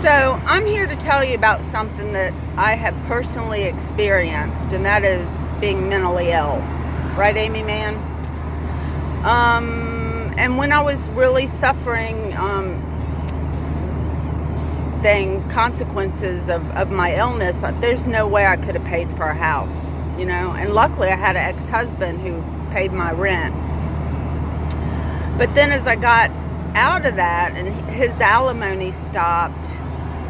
So, I'm here to tell you about something that I have personally experienced, and that is being mentally ill. Right, Amy Mann? And when I was really suffering consequences of my illness, there's no way I could have paid for a house, And luckily, I had an ex-husband who paid my rent. But then as I got out of that and his alimony stopped,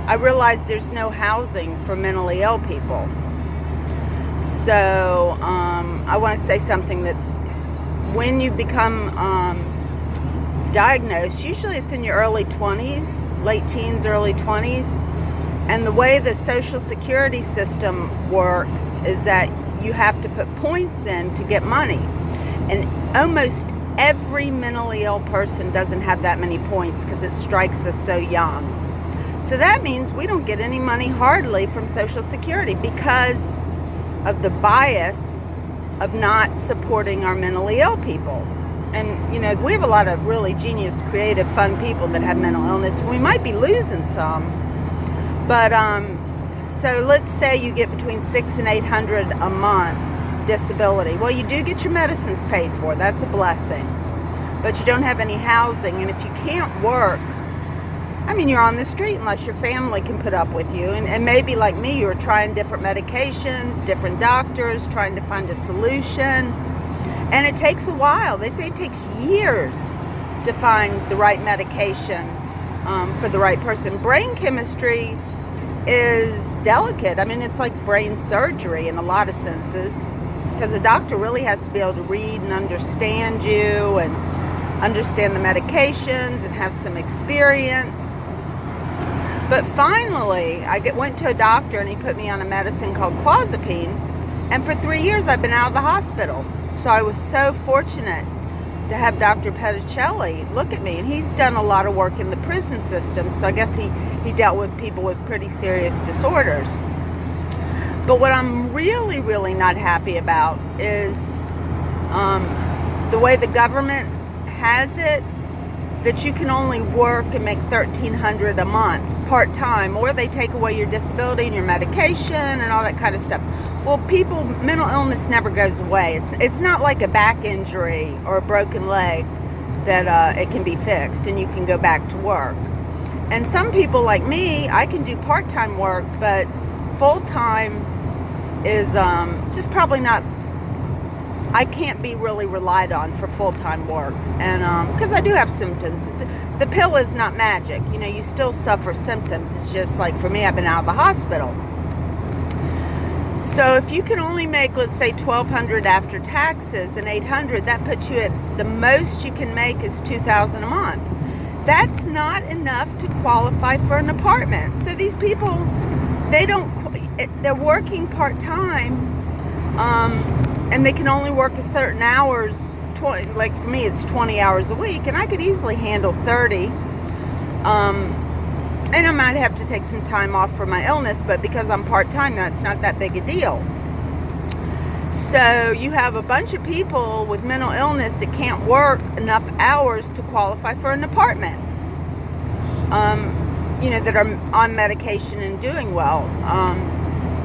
I realized there's no housing for mentally ill people. So I want to say something that's when you become diagnosed, usually it's in your early 20s, late teens, early 20s. And the way the Social Security system works is that you have to put points in to get money. And almost every mentally ill person doesn't have that many points because it strikes us so young. So that means we don't get any money hardly from Social Security because of the bias of not supporting our mentally ill people. And, we have a lot of really genius, creative, fun people that have mental illness. We might be losing some. But, so let's say you get between $600 and $800 a month disability. Well, you do get your medicines paid for. That's a blessing. But you don't have any housing. And if you can't work, you're on the street unless your family can put up with you. And maybe like me, you're trying different medications, different doctors, trying to find a solution. And it takes a while. They say it takes years to find the right medication for the right person. Brain chemistry is delicate. It's like brain surgery in a lot of senses because a doctor really has to be able to read and understand you and understand the medications and have some experience. But finally, I went to a doctor and he put me on a medicine called clozapine, and for 3 years I've been out of the hospital. So I was so fortunate to have Dr. Petticelli look at me, and he's done a lot of work in the prison system, so I guess he dealt with people with pretty serious disorders. But what I'm really, really not happy about is the way the government has it, that you can only work and make $1,300 a month part-time, or they take away your disability and your medication and all that kind of stuff. Well, mental illness never goes away. It's not like a back injury or a broken leg that it can be fixed and you can go back to work. And some people like me, I can do part-time work, but full-time is just probably not. I can't be really relied on for full-time work, and because I do have symptoms. The pill is not magic. You still suffer symptoms. It's just like for me, I've been out of the hospital. So if you can only make, let's say, $1,200 after taxes and $800, that puts you at the most you can make is $2,000 a month. That's not enough to qualify for an apartment. So these people, they're working part-time. And they can only work a certain hours, like for me it's 20 hours a week, and I could easily handle 30. And I might have to take some time off for my illness, but because I'm part-time, that's not that big a deal. So you have a bunch of people with mental illness that can't work enough hours to qualify for an apartment, that are on medication and doing well.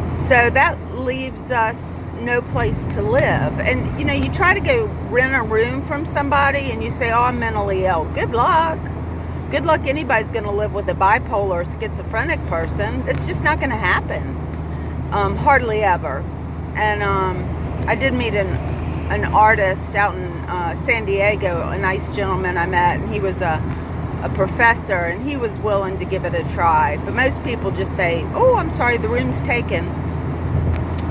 So that leaves us no place to live. And, you try to go rent a room from somebody and you say, oh, I'm mentally ill. Good luck. Good luck anybody's going to live with a bipolar or schizophrenic person. It's just not going to happen. Hardly ever. And I did meet an artist out in San Diego, a nice gentleman I met, and he was a professor, and he was willing to give it a try. But most people just say, oh, I'm sorry, the room's taken.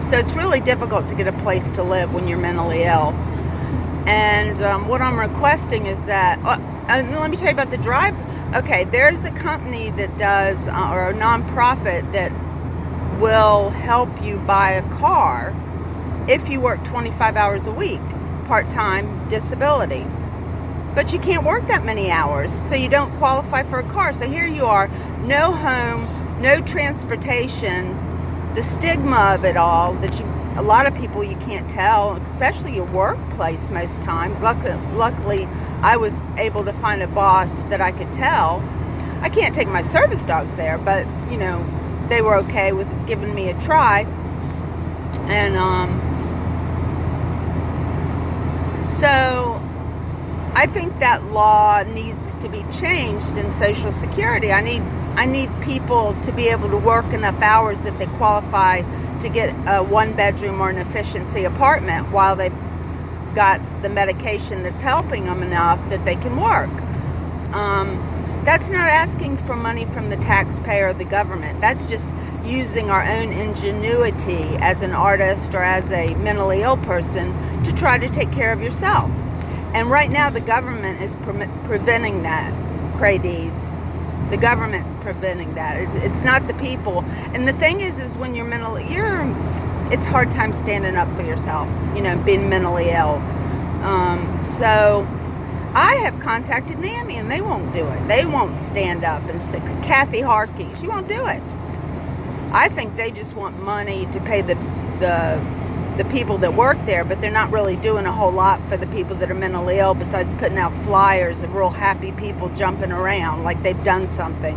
So it's really difficult to get a place to live when you're mentally ill. And what I'm requesting is that, let me tell you about the drive. Okay, there's a company that does, or a nonprofit that will help you buy a car if you work 25 hours a week, part-time disability. But you can't work that many hours, so you don't qualify for a car. So here you are, no home, no transportation, the stigma of it all, a lot of people you can't tell, especially your workplace most times. Luckily, I was able to find a boss that I could tell. I can't take my service dogs there, but they were okay with giving me a try. And so I think that law needs to be changed in Social Security. I need people to be able to work enough hours that they qualify to get a 1-bedroom or an efficiency apartment while they've got the medication that's helping them enough that they can work. That's not asking for money from the taxpayer or the government. That's just using our own ingenuity as an artist or as a mentally ill person to try to take care of yourself. And right now the government is preventing that, Deeds. The government's preventing that. It's not the people. And the thing is when you're it's a hard time standing up for yourself, being mentally ill. So I have contacted NAMI and they won't do it. They won't stand up and say, Kathy Harkey, she won't do it. I think they just want money to pay the people that work there, but they're not really doing a whole lot for the people that are mentally ill besides putting out flyers of real happy people jumping around like they've done something.